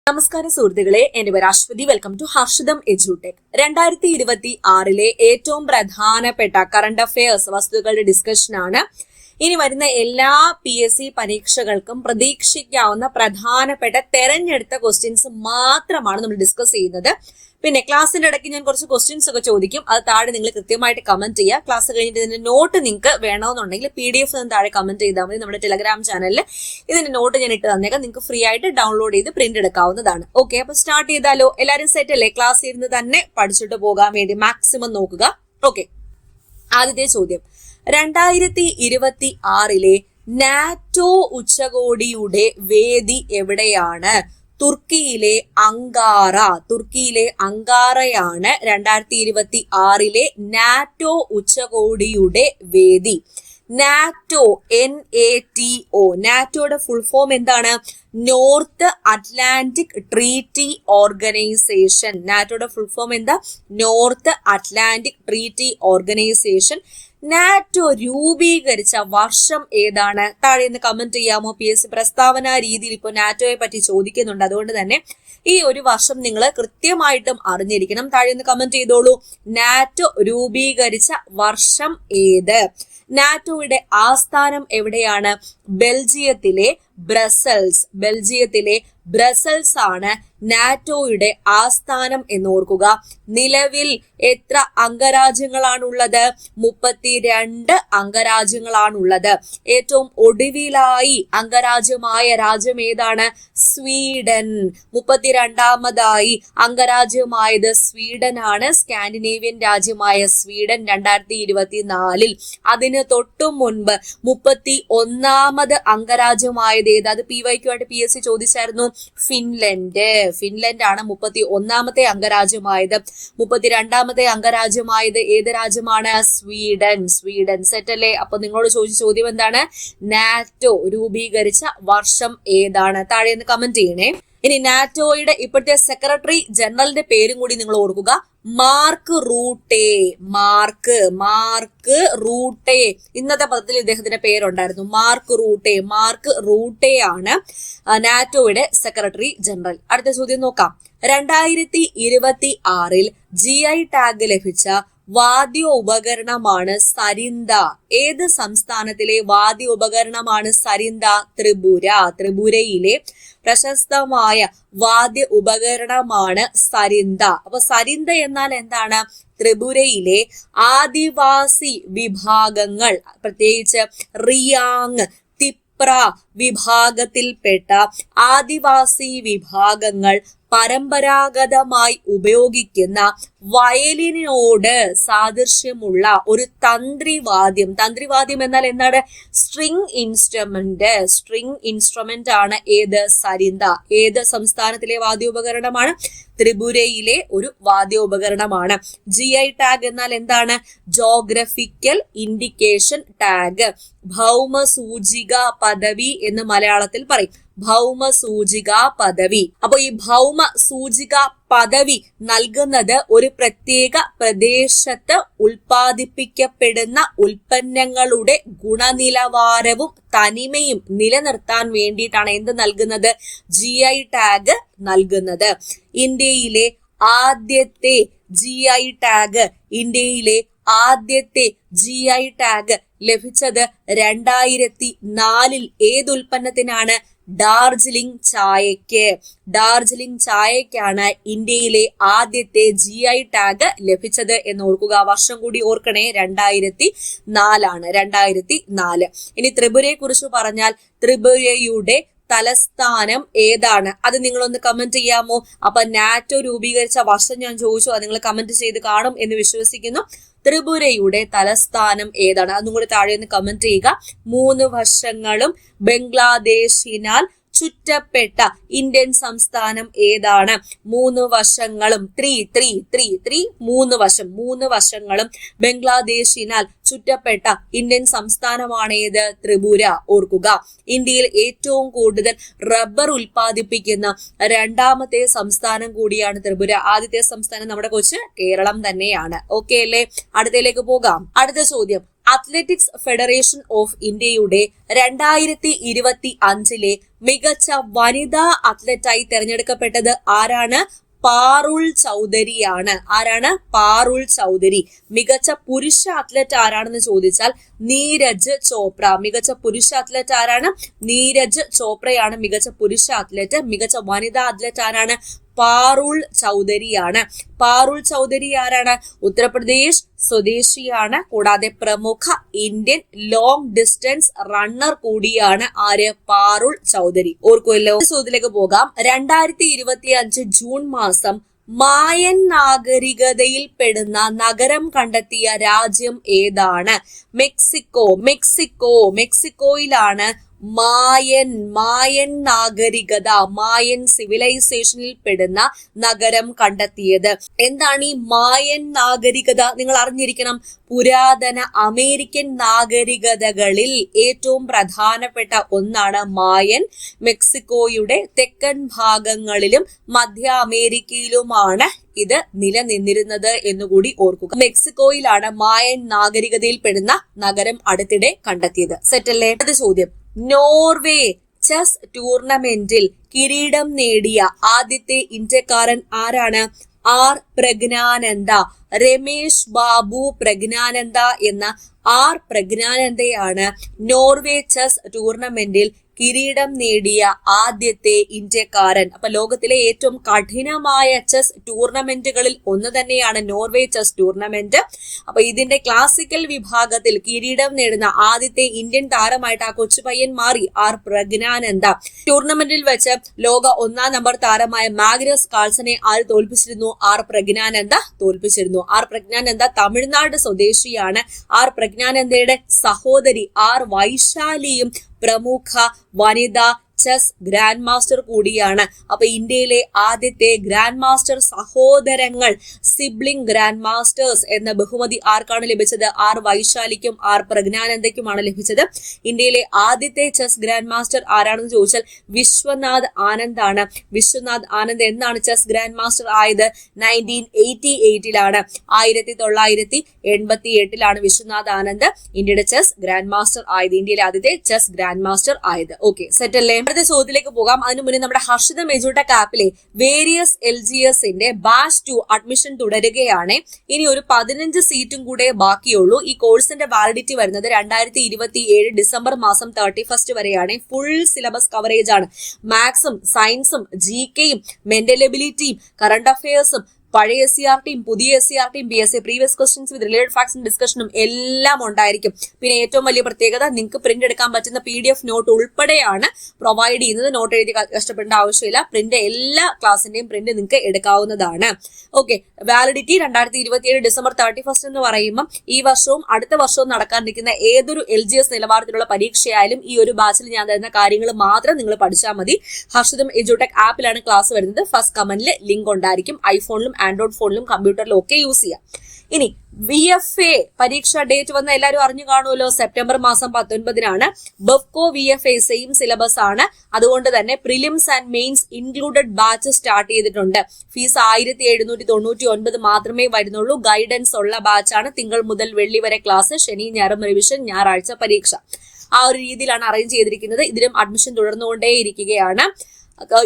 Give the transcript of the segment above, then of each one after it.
നമസ്കാരം സുഹൃത്തുക്കളെ, എന്റെ പേര് Aswathy. Welcome to Harshitham Edutech. 2026 ഏറ്റവും പ്രധാനപ്പെട്ട കറണ്ട് അഫയേഴ്സ് വസ്തുക്കളുടെ ഡിസ്കഷനാണ്. ഇനി വരുന്ന എല്ലാ PSC പരീക്ഷകൾക്കും പ്രതീക്ഷിക്കാവുന്ന പ്രധാനപ്പെട്ട തെരഞ്ഞെടുത്ത ക്വസ്റ്റ്യൻസ് മാത്രമാണ് നമ്മൾ ഡിസ്കസ് ചെയ്യുന്നത്. പിന്നെ ക്ലാസ്സിന്റെ ഇടയ്ക്ക് ഞാൻ കുറച്ച് ക്വസ്റ്റ്യൻസ് ഒക്കെ ചോദിക്കും. അത് താഴെ നിങ്ങൾ കൃത്യമായിട്ട് കമന്റ് ചെയ്യുക. ക്ലാസ് കഴിഞ്ഞിട്ട് ഇതിന്റെ നോട്ട് നിങ്ങൾക്ക് വേണമെന്നുണ്ടെങ്കിൽ PDF താഴെ കമന്റ് ചെയ്താൽ മതി. നമ്മുടെ ടെലഗ്രാം ചാനലിൽ ഇതിന്റെ നോട്ട് ഞാൻ ഇട്ട് തന്നേക്കാം. നിങ്ങൾക്ക് ഫ്രീ ആയിട്ട് ഡൗൺലോഡ് ചെയ്ത് പ്രിന്റ് എടുക്കാവുന്നതാണ്. ഓക്കെ, അപ്പൊ സ്റ്റാർട്ട് ചെയ്താലോ? എല്ലാവരും സെറ്റ് അല്ലേ? ക്ലാസ് ഇരുന്ന് തന്നെ പഠിച്ചിട്ട് പോകാൻ വേണ്ടി മാക്സിമം നോക്കുക. ഓക്കെ, ആദ്യത്തെ ചോദ്യം, 2026 നാറ്റോ ഉച്ചകോടിയുടെ വേദി എവിടെയാണ്? തുർക്കിയിലെ അങ്കാറയാണ് 2026 നാറ്റോ ഉച്ചകോടിയുടെ വേദി. നാറ്റോ, NATO, നാറ്റോയുടെ ഫുൾ ഫോം എന്താണ്? North Atlantic treaty organisation. നാറ്റോയുടെ ഫുൾ ഫോം എന്താ? North Atlantic treaty organisation. NATO രൂപീകരിച്ച വർഷം ഏതാണ്? താഴെ നിന്ന് കമന്റ് ചെയ്യാമോ? PSC പ്രസ്താവന രീതിയിൽ ഇപ്പോൾ നാറ്റോയെ പറ്റി ചോദിക്കുന്നുണ്ട്. അതുകൊണ്ട് തന്നെ ഈ ഒരു വർഷം നിങ്ങൾ കൃത്യമായിട്ടും അറിഞ്ഞിരിക്കണം. താഴെ നിന്ന് കമന്റ് ചെയ്തോളൂ. നാറ്റോ രൂപീകരിച്ച വർഷം ഏത്? നാറ്റോയുടെ ആസ്ഥാനം എവിടെയാണ്? ബെൽജിയത്തിലെ ബ്രസൽസ് ആണ് നാറ്റോയുടെ ആസ്ഥാനം എന്നോർക്കുക. നിലവിൽ എത്ര അംഗരാജ്യങ്ങളാണുള്ളത്? 32 അംഗരാജ്യങ്ങളാണുള്ളത്. ഏറ്റവും ഒടുവിലായി അംഗരാജ്യമായ രാജ്യം ഏതാണ്? സ്വീഡൻ. 32ാമതായി അംഗരാജ്യമായത് സ്വീഡൻ ആണ്. സ്കാൻഡിനേവിയൻ രാജ്യമായ സ്വീഡൻ 2024. അതിന് തൊട്ടു മുൻപ് 31ാമത് അംഗരാജ്യമായത് ഏത്? അത് PYQ ആയിട്ട് PSC ചോദിച്ചായിരുന്നു. ഫിൻലൻഡ് ആണ് 31ാമത്തെ അംഗരാജ്യമായത്. 32ാമത്തെ അംഗരാജ്യമായത് ഏത് രാജ്യമാണ്? സ്വീഡൻ. സെറ്റ് അല്ലേ? അപ്പൊ നിങ്ങളോട് ചോദിച്ച ചോദ്യം എന്താണ്? നാറ്റോ രൂപീകരിച്ച വർഷം ഏതാണ്? താഴെ നിന്ന് കമന്റ് ചെയ്യണേ. ഇനി നാറ്റോയുടെ ഇപ്പോഴത്തെ സെക്രട്ടറി ജനറലിന്റെ പേരും കൂടി നിങ്ങൾ ഓർക്കുക. Mark Rutte. ഇന്നത്തെ പദത്തിൽ ഇദ്ദേഹത്തിന്റെ പേരുണ്ടായിരുന്നു. മാർക്ക് റൂട്ടെ ആണ് നാറ്റോയുടെ സെക്രട്ടറി ജനറൽ. അടുത്ത ചോദ്യം നോക്കാം. 2026 GI ടാഗ് ലഭിച്ച വാദ്യ ഉപകരണമാണ് സരിന്ദ. ഏത് സംസ്ഥാനത്തിലെ വാദ്യ ഉപകരണമാണ് സരിന്ദ? ത്രിപുരയിലെ പ്രശസ്തമായ വാദ്യ ഉപകരണമാണ് സരിന്ദ. അപ്പൊ സരിന്ദ എന്നാൽ എന്താണ്? ത്രിപുരയിലെ ആദിവാസി വിഭാഗങ്ങൾ, പ്രത്യേകിച്ച് റിയാങ്, തിപ്ര വിഭാഗത്തിൽപ്പെട്ട ആദിവാസി വിഭാഗങ്ങൾ പരമ്പരാഗതമായി ഉപയോഗിക്കുന്ന വയലിനോട് സാദൃശ്യമുള്ള ഒരു തന്ത്രിവാദ്യം എന്നാൽ എന്താണ്? സ്ട്രിംഗ് ഇൻസ്ട്രുമെന്റ് ആണ് ഏത്? സരിന്ദ. ഏത് സംസ്ഥാനത്തിലെ വാദ്യോപകരണമാണ്? ത്രിപുരയിലെ ഒരു വാദ്യോപകരണമാണ്. GI ടാഗ് എന്നാൽ എന്താണ്? Geographical indication tag. ഭൗമ സൂചിക പദവി എന്ന് മലയാളത്തിൽ പറയും. ഭൗമ സൂചിക പദവി. അപ്പൊ ഈ ഭൗമ സൂചിക പദവി നൽകുന്നത് ഒരു പ്രത്യേക പ്രദേശത്ത് ഉൽപ്പാദിപ്പിക്കപ്പെടുന്ന ഉൽപ്പന്നങ്ങളുടെ ഗുണനിലവാരവും തനിമയും നിലനിർത്താൻ വേണ്ടിയിട്ടാണ് എന്ത് നൽകുന്നത്? GI ടാഗ് നൽകുന്നത്. ഇന്ത്യയിലെ ആദ്യത്തെ GI ടാഗ് ലഭിച്ചത് 2004 ഏത് ഉൽപ്പന്നത്തിനാണ്? ഡാർജിലിംഗ് ചായക്കാണ് ഇന്ത്യയിലെ ആദ്യത്തെ GI ടാഗ് ലഭിച്ചത് എന്ന് ഓർക്കുക. വർഷം കൂടി ഓർക്കണേ, 2004. ഇനി ത്രിപുരയെ കുറിച്ച് പറഞ്ഞാൽ ത്രിപുരയുടെ തലസ്ഥാനം ഏതാണ്? അത് നിങ്ങളൊന്ന് കമന്റ് ചെയ്യാമോ? അപ്പൊ നാറ്റോ രൂപീകരിച്ച വർഷം ഞാൻ ചോദിച്ചു, അത് നിങ്ങൾ കമന്റ് ചെയ്ത് കാണും എന്ന് വിശ്വസിക്കുന്നു. ത്രിപുരയുടെ തലസ്ഥാനം ഏതാണ്? അതും കൂടി താഴെ നിന്ന് കമന്റ് ചെയ്യുക. 3 വർഷങ്ങളും ബംഗ്ലാദേശിനാൽ ചുറ്റപ്പെട്ട ഇന്ത്യൻ സംസ്ഥാനം ഏതാണ്? 3 വർഷങ്ങളും 3 വർഷങ്ങളും ബംഗ്ലാദേശിനാൽ ചുറ്റപ്പെട്ട ഇന്ത്യൻ സംസ്ഥാനമാണ് ഏത്? ത്രിപുര. ഓർക്കുക, ഇന്ത്യയിൽ ഏറ്റവും കൂടുതൽ റബ്ബർ ഉൽപ്പാദിപ്പിക്കുന്ന 2ാമത്തെ സംസ്ഥാനം കൂടിയാണ് ത്രിപുര. ആദ്യത്തെ സംസ്ഥാനം നമ്മുടെ കൊച്ചു കേരളം തന്നെയാണ്. ഓക്കെ അല്ലേ? അടുത്തയിലേക്ക് പോകാം. അടുത്ത ചോദ്യം, അത്ലറ്റിക്സ് ഫെഡറേഷൻ ഓഫ് ഇന്ത്യയുടെ 2025 മികച്ച വനിതാ അത്ലറ്റായി തെരഞ്ഞെടുക്കപ്പെട്ടത് ആരാണ്? പാറുൾ ചൗധരിയാണ്. ആരാണ്? പാറുൾ ചൗധരി. മികച്ച പുരുഷ അത്ലറ്റ് ആരാണെന്ന് ചോദിച്ചാൽ നീരജ് ചോപ്ര. മികച്ച പുരുഷ അത്ലറ്റ് ആരാണ്? നീരജ് ചോപ്രയാണ് മികച്ച പുരുഷ അത്ലറ്റ്. മികച്ച വനിതാ അത്ലറ്റ് ആരാണ്? പാറുൾ ചൗധരിയാണ്. പാറുൾ ചൗധരി ആരാണ്? ഉത്തർപ്രദേശ് സ്വദേശിയാണ്. കൂടാതെ പ്രമുഖ ഇന്ത്യൻ ലോങ് ഡിസ്റ്റൻസ് റണ്ണർ കൂടിയാണ്. ആര്? പാറുൾ ചൗധരി. ഓർക്കുമല്ലോ. ചോദ്യത്തിലേക്ക് പോകാം. 2025 ജൂൺ മാസം മായൻ നാഗരികതയിൽ പെടുന്ന നഗരം കണ്ടെത്തിയ രാജ്യം ഏതാണ്? മെക്സിക്കോയിലാണ് മായൻ നാഗരികത, മായൻ സിവിലൈസേഷനിൽ പെടുന്ന നഗരം കണ്ടെത്തിയത്. എന്താണ് ഈ മായൻ നാഗരികത? നിങ്ങൾ അറിഞ്ഞിരിക്കണം. പുരാതന അമേരിക്കൻ നാഗരികതകളിൽ ഏറ്റവും പ്രധാനപ്പെട്ട ഒന്നാണ് മായൻ. മെക്സിക്കോയുടെ തെക്കൻ ഭാഗങ്ങളിലും മധ്യ അമേരിക്കയിലുമാണ് ഇത് നിലനിന്നിരുന്നത് എന്നുകൂടി ഓർക്കുക. മെക്സിക്കോയിലാണ് മായൻ നാഗരികതയിൽ പെടുന്ന നഗരം അടുത്തിടെ കണ്ടെത്തിയത്. സെറ്റല്ലേ? അടുത്ത ചോദ്യം. നോർവേ ചെസ് ടൂർണമെന്റിൽ കിരീടം നേടിയ ആദ്യത്തെ ഇന്ത്യക്കാരൻ ആരാണ്? ആർ പ്രജ്ഞാനന്ദ. രമേശ് ബാബു പ്രജ്ഞാനന്ദ എന്ന ആർ പ്രജ്ഞാനന്ദയാണ് നോർവേ ചെസ് ടൂർണമെന്റിൽ കിരീടം നേടിയ ആദ്യത്തെ ഇന്ത്യക്കാരൻ. അപ്പൊ ലോകത്തിലെ ഏറ്റവും കഠിനമായ ചെസ് ടൂർണമെന്റുകളിൽ ഒന്ന് തന്നെയാണ് നോർവേ ചെസ് ടൂർണമെന്റ്. അപ്പൊ ഇതിന്റെ ക്ലാസിക്കൽ വിഭാഗത്തിൽ കിരീടം നേടുന്ന ആദ്യത്തെ ഇന്ത്യൻ താരമായിട്ട് ആ കൊച്ചുപയ്യൻ മാറി ആർ പ്രജ്ഞാനന്ദ. ടൂർണമെന്റിൽ വെച്ച് ലോക 1-ാം നമ്പർ താരമായ മാഗ്നസ് കാൾസനെ ആര് തോൽപ്പിച്ചിരുന്നു? ആർ പ്രജ്ഞാനന്ദ തോൽപ്പിച്ചിരുന്നു. ആർ പ്രജ്ഞാനന്ദ തമിഴ്നാട് സ്വദേശിയാണ്. ആർ പ്രജ്ഞാനന്ദയുടെ സഹോദരി ആർ വൈശാലിയും പ്രമുഖ വനിതാ ചെസ് ഗ്രാൻഡ് മാസ്റ്റർ കൂടിയാണ്. അപ്പൊ ഇന്ത്യയിലെ ആദ്യത്തെ ഗ്രാൻഡ് മാസ്റ്റർ സഹോദരങ്ങൾ, സിബ്ലിംഗ് ഗ്രാൻഡ് മാസ്റ്റേഴ്സ് എന്ന ബഹുമതി ആർക്കാണ് ലഭിച്ചത്? ആർ വൈശാലിക്കും ആർ പ്രജ്ഞാനന്ദയ്ക്കുമാണ് ലഭിച്ചത്. ഇന്ത്യയിലെ ആദ്യത്തെ ചെസ് ഗ്രാൻഡ് മാസ്റ്റർ ആരാണെന്ന് ചോദിച്ചാൽ വിശ്വനാഥ് ആനന്ദ് ആണ്. വിശ്വനാഥ് ആനന്ദ് എന്നാണ് ചെസ് ഗ്രാൻഡ് മാസ്റ്റർ ആയത്? 1988 1988 വിശ്വനാഥ് ആനന്ദ് ഇന്ത്യയുടെ ചെസ് ഗ്രാൻഡ് മാസ്റ്റർ ആയത്. ഇന്ത്യയിലെ ആദ്യത്തെ ചെസ് ഗ്രാൻഡ് മാസ്റ്റർ ആയത്. ഓക്കെ, സെറ്റ് അല്ലേ? അടുത്ത ചോദ്യത്തിലേക്ക് പോകാം. അതിനു മുന്നേ നമ്മുടെ ഹർഷിതം എജ്യൂടെക് ആപ്പിലെ വേരിയസ് LGSന്റെ ബാച്ച് 2 അഡ്മിഷൻ തുടരുകയാണ്. ഇനി ഒരു 15 സീറ്റും കൂടെ ബാക്കിയുള്ളൂ. ഈ കോഴ്സിന്റെ വാലിഡിറ്റി വരുന്നത് 2027 ഡിസംബർ മാസം 31 വരെയാണ്. ഫുൾ സിലബസ് കവറേജ് ആണ്. മാത്സും സയൻസും GKയും മെന്റൽ എബിലിറ്റിയും കറണ്ട് അഫയേഴ്സും പഴയ SCRTയും പുതിയ SCRTയും PSC previous questions with related ഫാക്ട്സും ഡിസ്കഷനും എല്ലാം ഉണ്ടായിരിക്കും. പിന്നെ ഏറ്റവും വലിയ പ്രത്യേകത, നിങ്ങൾക്ക് പ്രിന്റ് എടുക്കാൻ പറ്റുന്ന PDF നോട്ട് ഉൾപ്പെടെയാണ് പ്രൊവൈഡ് ചെയ്യുന്നത്. നോട്ട് എഴുതി കഷ്ടപ്പെടേണ്ട ആവശ്യമില്ല. പ്രിന്റ് എല്ലാ ക്ലാസിന്റെയും പ്രിന്റ് നിങ്ങൾക്ക് എടുക്കാവുന്നതാണ്. ഓക്കെ, വാലിഡിറ്റി 2027 ഡിസംബർ 31 എന്ന് പറയുമ്പോൾ ഈ വർഷവും അടുത്ത വർഷവും നടക്കാനിരിക്കുന്ന ഏതൊരു LGS നിലവാരത്തിലുള്ള പരീക്ഷയായാലും ഈ ഒരു ബാച്ചിൽ ഞാൻ തരുന്ന കാര്യങ്ങൾ മാത്രം നിങ്ങൾ പഠിച്ചാൽ മതി. ഹർഷിതം എജ്യൂടെക് ആപ്പിലാണ് ക്ലാസ് വരുന്നത്. ഫസ്റ്റ് കമന്റിൽ ലിങ്ക് ഉണ്ടായിരിക്കും. ഐഫോണിലും ആൻഡ്രോയിഡ് ഫോണിലും കമ്പ്യൂട്ടറിലും ഒക്കെ യൂസ് ചെയ്യാം. ഇനി VFA പരീക്ഷ ഡേറ്റ് വന്ന എല്ലാവരും അറിഞ്ഞു കാണുമല്ലോ. സെപ്റ്റംബർ മാസം 19-നാണ്. ബെഫ്കോ VFA സെയിം സിലബസ് ആണ്. അതുകൊണ്ട് തന്നെ prelims and mains included batch start ചെയ്തിട്ടുണ്ട്. ഫീസ് 1799 മാത്രമേ വരുന്നുള്ളൂ. ഗൈഡൻസ് ഉള്ള ബാച്ചാണ്. തിങ്കൾ മുതൽ വെള്ളി വരെ ക്ലാസ്, ശനി ഞായറും റിവിഷൻ, ഞായറാഴ്ച പരീക്ഷ. ആ ഒരു രീതിയിലാണ് അറേഞ്ച് ചെയ്തിരിക്കുന്നത്. ഇതിലും അഡ്മിഷൻ തുടർന്നുകൊണ്ടേ ഇരിക്കുകയാണ്.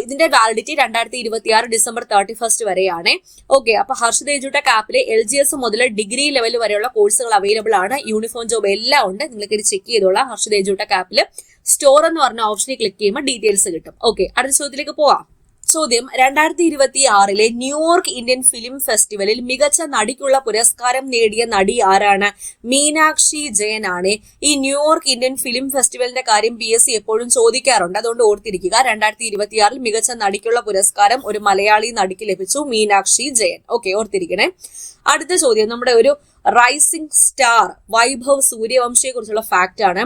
ഇതിന്റെ വാലിഡിറ്റി 2026 ഡിസംബർ 31 വരെയാണ്. ഓക്കെ, അപ്പൊ ഹർഷിത എജ്യൂടെക് ആപ്പിലെ LGS മുതൽ ഡിഗ്രി ലെവൽ വരെയുള്ള കോഴ്സുകൾ അവൈലബിൾ ആണ്. യൂണിഫോം ജോബ് എല്ലാം ഉണ്ട്. നിങ്ങൾക്ക് ഇത് ചെക്ക് ചെയ്തോളാം. ഹർഷിത എജ്യൂടെക് ആപ്പിൽ സ്റ്റോർ എന്ന് പറഞ്ഞ ഓപ്ഷനിൽ ക്ലിക്ക് ചെയ്യുമ്പോൾ ഡീറ്റെയിൽസ് കിട്ടും. ഓക്കെ, അടുത്ത ചോദ്യത്തിലേക്ക് പോവാം. ചോദ്യം. 2026 ന്യൂയോർക്ക് ഇന്ത്യൻ ഫിലിം ഫെസ്റ്റിവലിൽ മികച്ച നടിക്കുള്ള പുരസ്കാരം നേടിയ നടി ആരാണ്? മീനാക്ഷി ജയൻ ആണ്. ഈ ന്യൂയോർക്ക് ഇന്ത്യൻ ഫിലിം ഫെസ്റ്റിവലിന്റെ കാര്യം PSC എപ്പോഴും ചോദിക്കാറുണ്ട്. അതുകൊണ്ട് ഓർത്തിരിക്കുക. 2026 മികച്ച നടിക്കുള്ള പുരസ്കാരം ഒരു മലയാളി നടിക്ക് ലഭിച്ചു, മീനാക്ഷി ജയൻ. ഓക്കെ, ഓർത്തിരിക്കണേ. അടുത്ത ചോദ്യം നമ്മുടെ ഒരു റൈസിംഗ് സ്റ്റാർ വൈഭവ് സൂര്യവംശിയെ കുറിച്ചുള്ള ഫാക്ട് ആണ്.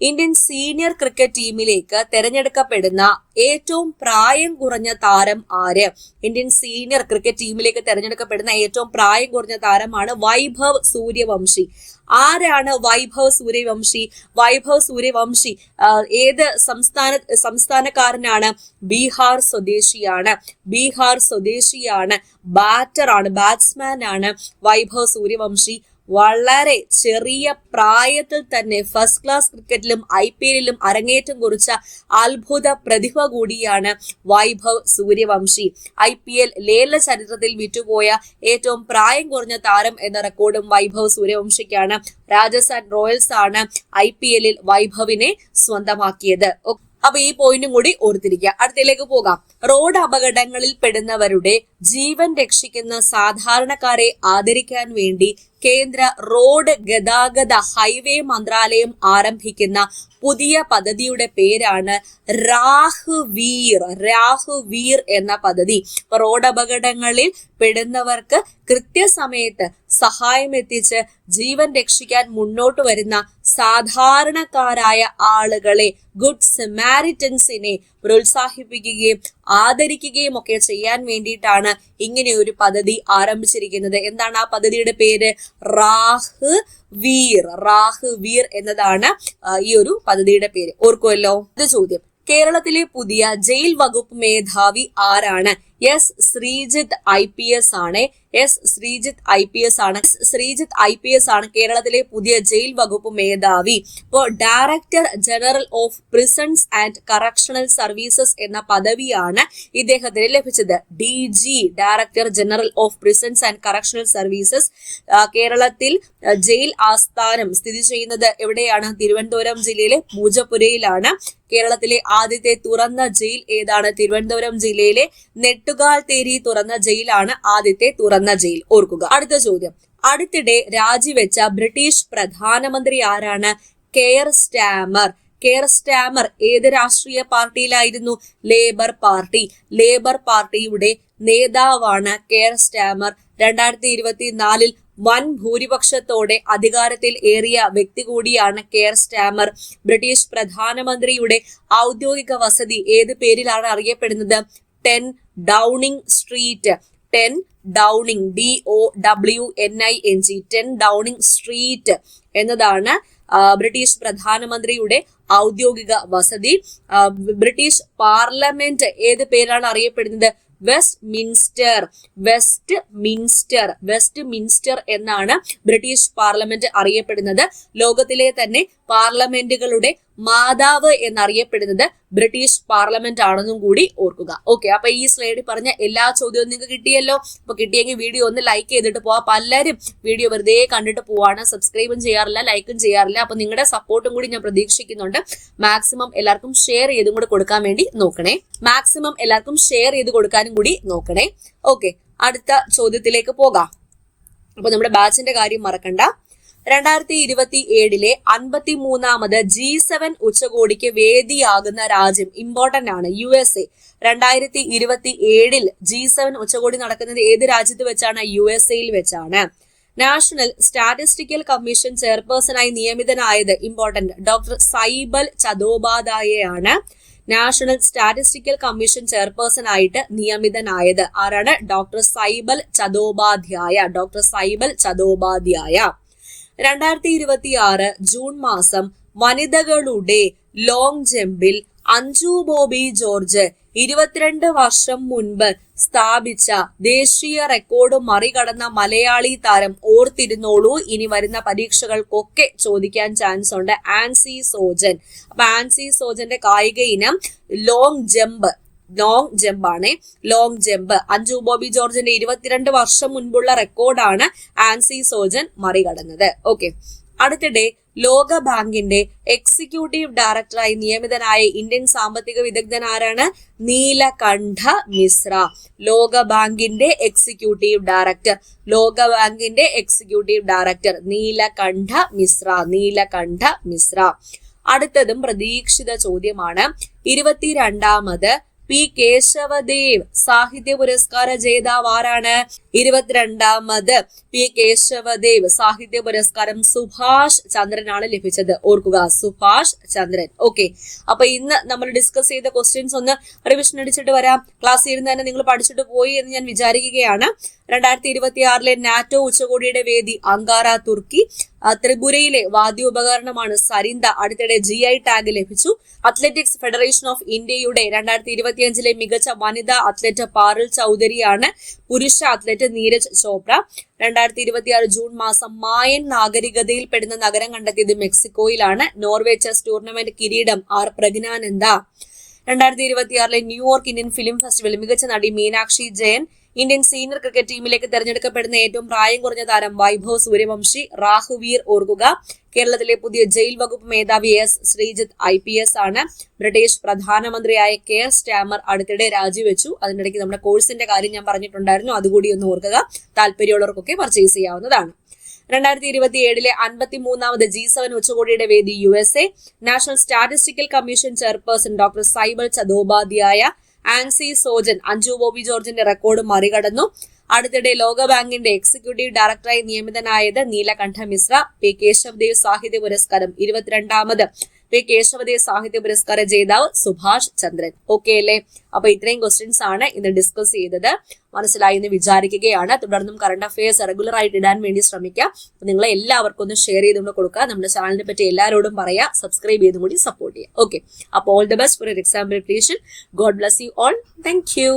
ഇന്ത്യൻ സീനിയർ ക്രിക്കറ്റ് ടീമിലേക്ക് തെരഞ്ഞെടുക്കപ്പെടുന്ന ഏറ്റവും പ്രായം കുറഞ്ഞ താരം ആര്? ഇന്ത്യൻ സീനിയർ ക്രിക്കറ്റ് ടീമിലേക്ക് തെരഞ്ഞെടുക്കപ്പെടുന്ന ഏറ്റവും പ്രായം കുറഞ്ഞ താരമാണ് വൈഭവ് സൂര്യവംശി. ആരാണ് വൈഭവ് സൂര്യവംശി? വൈഭവ് സൂര്യവംശി ഏത് സംസ്ഥാനക്കാരനാണ്? ബീഹാർ സ്വദേശിയാണ്. ബീഹാർ സ്വദേശിയാണ്. ബാറ്റർ ആണ്, ബാറ്റ്സ്മാൻ ആണ് വൈഭവ് സൂര്യവംശി. വളരെ ചെറിയ പ്രായത്തിൽ തന്നെ ഫസ്റ്റ് ക്ലാസ് ക്രിക്കറ്റിലും IPL-ലും അരങ്ങേറ്റം കുറിച്ച അത്ഭുത പ്രതിഭ കൂടിയാണ് വൈഭവ് സൂര്യവംശി. IPL ലേല ചരിത്രത്തിൽ വിറ്റുപോയ ഏറ്റവും പ്രായം കുറഞ്ഞ താരം എന്ന റെക്കോർഡും വൈഭവ് സൂര്യവംശിക്കാണ്. രാജസ്ഥാൻ റോയൽസ് ആണ് IPL-ൽ വൈഭവിനെ സ്വന്തമാക്കിയത്. അപ്പൊ ഈ പോയിന്റും കൂടി ഓർത്തിരിക്കുക. അടുത്തതിലേക്ക് പോകാം. റോഡ് അപകടങ്ങളിൽ പെടുന്നവരുടെ ജീവൻ രക്ഷിക്കുന്ന സാധാരണക്കാരെ ആദരിക്കാൻ വേണ്ടി കേന്ദ്ര റോഡ് ഗതാഗത ഹൈവേ മന്ത്രാലയം ആരംഭിക്കുന്ന പുതിയ പദ്ധതിയുടെ പേരാണ് രാഹ്വീർ എന്ന പദ്ധതി. റോഡ് അപകടങ്ങളിൽ പെടുന്നവർക്ക് കൃത്യസമയത്ത് സഹായം എത്തിച്ച് ജീവൻ രക്ഷിക്കാൻ മുന്നോട്ട് വരുന്ന സാധാരണക്കാരായ ആളുകളെ, ഗുഡ് സമാരിറ്റൻസിനെ പ്രോത്സാഹിപ്പിക്കുകയും ആദരിക്കുകയും ഒക്കെ ചെയ്യാൻ വേണ്ടിയിട്ടാണ് ഇങ്ങനെ ഒരു പദ്ധതി ആരംഭിച്ചിരിക്കുന്നത്. എന്താണ് ആ പദ്ധതിയുടെ പേര്? രാഹ്വീർ എന്നതാണ് ഈ ഒരു പദ്ധതിയുടെ പേര്. ഓർക്കുമല്ലോ. ഇത് ചോദ്യം. കേരളത്തിലെ പുതിയ ജയിൽ വകുപ്പ് മേധാവി ആരാണ്? ശ്രീജിത്ത് IPS ആണ്. ശ്രീജിത്ത് IPS ആണ് കേരളത്തിലെ പുതിയ ജയിൽ വകുപ്പ് മേധാവി. ഇപ്പോൾ director general of prisons and correctional services എന്ന പദവിയാണ് ഇദ്ദേഹത്തിന് ലഭിച്ചത്. DG, director general of prisons and correctional services. കേരളത്തിൽ ജയിൽ ആസ്ഥാനം സ്ഥിതി ചെയ്യുന്നത് എവിടെയാണ്? തിരുവനന്തപുരം ജില്ലയിലെ പൂജപ്പുരയിലാണ്. കേരളത്തിലെ ആദ്യത്തെ തുറന്ന ജയിൽ ഏതാണ്? തിരുവനന്തപുരം ജില്ലയിലെ നെട്ടുകാൽ തേരി തുറന്ന ജയിലാണ് ആദ്യത്തെ തുറന്ന ജയിൽ. ഓർക്കുക. അടുത്ത ചോദ്യം. അടുത്തിടെ രാജിവെച്ച ബ്രിട്ടീഷ് പ്രധാനമന്ത്രി ആരാണ്? കെയർ സ്റ്റാമർ ഏത് രാഷ്ട്രീയ പാർട്ടിയിലായിരുന്നു? ലേബർ പാർട്ടിയുടെ നേതാവാണ് കെയർ സ്റ്റാമർ. 2024 വൻ ഭൂരിപക്ഷത്തോടെ അധികാരത്തിൽ ഏറിയ വ്യക്തി കൂടിയാണ് കെയർ സ്റ്റാമർ. ബ്രിട്ടീഷ് പ്രധാനമന്ത്രിയുടെ ഔദ്യോഗിക വസതി ഏത് പേരിലാണ് അറിയപ്പെടുന്നത്? 10 Downing street. 10 Downing DOWNING 10 Downing street എന്നതാണ് ബ്രിട്ടീഷ് പ്രധാനമന്ത്രിയുടെ ഔദ്യോഗിക വസതി. ബ്രിട്ടീഷ് പാർലമെന്റ് ഏത് പേരാണ് അറിയപ്പെടുന്നത്? വെസ്റ്റ്മിൻസ്റ്റർ എന്നാണ് ബ്രിട്ടീഷ് പാർലമെന്റ് അറിയപ്പെടുന്നത്. ലോകത്തിലെ തന്നെ പാർലമെന്റുകളുടെ മാതാവ് എന്നറിയപ്പെടുന്നത് ബ്രിട്ടീഷ് പാർലമെന്റ് ആണെന്നും കൂടി ഓർക്കുക. ഓക്കെ, അപ്പൊ ഈ സ്ലൈഡിൽ പറഞ്ഞ എല്ലാ ചോദ്യവും നിങ്ങൾക്ക് കിട്ടിയല്ലോ. അപ്പൊ കിട്ടിയെങ്കിൽ വീഡിയോ ഒന്ന് ലൈക്ക് ചെയ്തിട്ട് പോവാം. പലരും വീഡിയോ വെറുതെ കണ്ടിട്ട് പോവാണ്, സബ്സ്ക്രൈബും ചെയ്യാറില്ല, ലൈക്കും ചെയ്യാറില്ല. അപ്പൊ നിങ്ങളുടെ സപ്പോർട്ടും കൂടി ഞാൻ പ്രതീക്ഷിക്കുന്നുണ്ട്. മാക്സിമം എല്ലാവർക്കും ഷെയർ ചെയ്തും കൂടി കൊടുക്കാൻ വേണ്ടി നോക്കണേ. ഓക്കെ, അടുത്ത ചോദ്യത്തിലേക്ക് പോകാം. അപ്പൊ നമ്മുടെ ബാച്ചിന്റെ കാര്യം മറക്കണ്ട. 2027 53ാമത് G7 ഉച്ചകോടിക്ക് വേദിയാകുന്ന രാജ്യം ഇമ്പോർട്ടന്റ് ആണ്, USA. 2027 G7 ഉച്ചകോടി നടക്കുന്നത് ഏത് രാജ്യത്ത് വെച്ചാണ്? USA-യിൽ വെച്ചാണ്. നാഷണൽ സ്റ്റാറ്റിസ്റ്റിക്കൽ കമ്മീഷൻ ചെയർപേഴ്സണായി നിയമിതനായത് ഇമ്പോർട്ടന്റ് ഡോക്ടർ സൈബൽ ചതോപാധ്യായയാണ്. നാഷണൽ സ്റ്റാറ്റിസ്റ്റിക്കൽ കമ്മീഷൻ ചെയർപേഴ്സൺ ആയിട്ട് നിയമിതനായത് ആരാണ്? ഡോക്ടർ സൈബൽ ചതോപാധ്യായ. 2026 ജൂൺ മാസം വനിതകളുടെ ലോങ് ജമ്പിൽ അഞ്ജു ബോബി ജോർജ് 22 വർഷം മുൻപ് സ്ഥാപിച്ച ദേശീയ റെക്കോർഡ് മറികടന്ന മലയാളി താരം ഓർത്തിരുന്നോളൂ. ഇനി വരുന്ന പരീക്ഷകൾക്കൊക്കെ ചോദിക്കാൻ ചാൻസ് ഉണ്ട്. ആൻസി സോജൻ. അപ്പൊ ആൻസി സോജന്റെ കായിക ഇനം ലോങ് ജമ്പ് ആണ്. അഞ്ജു ബോബി ജോർജിന്റെ 22 വർഷം മുൻപുള്ള റെക്കോർഡാണ് ആൻസി സോജൻ മറികടന്നത്. ഓക്കെ, അടുത്തിടെ ലോക ബാങ്കിന്റെ എക്സിക്യൂട്ടീവ് ഡയറക്ടറായി നിയമിതനായ ഇന്ത്യൻ സാമ്പത്തിക വിദഗ്ധൻ ആരാണ്? നീലകണ്ഠ മിശ്ര. ലോക ബാങ്കിന്റെ എക്സിക്യൂട്ടീവ് ഡയറക്ടർ നീലകണ്ഠ മിശ്ര. അടുത്തതും പ്രതീക്ഷിത ചോദ്യമാണ്. 22ാമത് പി കേശവദേവ് സാഹിത്യ പുരസ്കാര ജേതാവ് ആരാണ്? 22ാമത് പി കേശവദേവ് സാഹിത്യ പുരസ്കാരം സുഭാഷ് ചന്ദ്രനാണ് ലഭിച്ചത്. ഓർക്കുക, സുഭാഷ് ചന്ദ്രൻ. ഓക്കെ, അപ്പൊ ഇന്ന് നമ്മൾ ഡിസ്കസ് ചെയ്ത ക്വസ്റ്റ്യൻസ് ഒന്ന് റിവിഷൻ അടിച്ചിട്ട് വരാം. ക്ലാസ്സിൽ ഇരുന്ന് തന്നെ നിങ്ങൾ പഠിച്ചിട്ട് പോയി എന്ന് ഞാൻ വിചാരിക്കുകയാണ്. 2026 നാറ്റോ ഉച്ചകോടിയുടെ വേദി അങ്കാറ, തുർക്കി. ത്രിപുരയിലെ വാദ്യോപകരണമാണ് സരിന്ത. അടുത്തിടെ GI ടാഗ് ലഭിച്ചു. അത്ലറ്റിക്സ് ഫെഡറേഷൻ ഓഫ് ഇന്ത്യയുടെ 2025 മികച്ച വനിതാ അത്ലറ്റ് പാറുൽ ചൌധരിയാണ്. പുരുഷ അത്ലറ്റ് നീരജ് ചോപ്ര. 2026 ജൂൺ മാസം മായൻ നാഗരികതയിൽപ്പെടുന്ന നഗരം കണ്ടെത്തിയത് മെക്സിക്കോയിലാണ്. നോർവേ ചെസ് ടൂർണമെന്റ് കിരീടം Praggnanandhaa. 2026 New York Indian film festival മികച്ച നടി Meenakshi Jayan. Indian senior cricket ടീമിലേക്ക് തെരഞ്ഞെടുക്കപ്പെടുന്ന ഏറ്റവും പ്രായം കുറഞ്ഞ താരം വൈഭവ് സൂര്യവംശി. റാഹുവീർ ഓർക്കുക. കേരളത്തിലെ പുതിയ ജയിൽ വകുപ്പ് മേധാവി S ശ്രീജിത്ത് IPS ആണ്. ബ്രിട്ടീഷ് പ്രധാനമന്ത്രിയായ കെയർ സ്റ്റാമർ അടുത്തിടെ രാജിവെച്ചു. അതിനിടയ്ക്ക് നമ്മുടെ കോഴ്സിന്റെ കാര്യം ഞാൻ പറഞ്ഞിട്ടുണ്ടായിരുന്നു, അതുകൂടി ഒന്ന് ഓർക്കുക. താല്പര്യമുള്ളവർക്കൊക്കെ പർച്ചേസ് ചെയ്യാവുന്നതാണ്. 2027 53ാമത് G7 ഉച്ചകോടിയുടെ വേദി USA. National statistical commission chairperson doctor Saibal Chattopadhyay Ancy Sojan Anju Bobby ജോർജിന്റെ റെക്കോർഡ് മറികടന്നു. അടുത്തിടെ ലോകബാങ്കിന്റെ എക്സിക്യൂട്ടീവ് ഡയറക്ടറായി നിയമിതനായത് നീലകണ്ഠ മിശ്ര. P. കേശവദേവ് സാഹിത്യ പുരസ്കാരം 22ാമത് P. കേശവദേവ് സാഹിത്യ പുരസ്കാര ജേതാവ് സുഭാഷ് ചന്ദ്രൻ. ഓക്കെ അല്ലേ? അപ്പൊ ഇത്രയും ക്വസ്റ്റ്യൻസ് ആണ് ഇന്ന് ഡിസ്കസ് ചെയ്തത്. മനസ്സിലായി എന്ന് വിചാരിക്കുകയാണ്. തുടർന്നും കറണ്ട് അഫയേഴ്സ് റെഗുലർ ആയിട്ട് ഇടാൻ വേണ്ടി ശ്രമിക്കാം. നിങ്ങൾ എല്ലാവർക്കും ഒന്ന് ഷെയർ ചെയ്തുകൊണ്ട് കൊടുക്കുക. നമ്മുടെ ചാനലിനെ പറ്റി എല്ലാവരോടും പറയാ, സബ്സ്ക്രൈബ് ചെയ്തും കൂടി സപ്പോർട്ട് ചെയ്യുക. ഓക്കെ, അപ്പോൾ all the best for exam preparation. God bless you all. Thank you.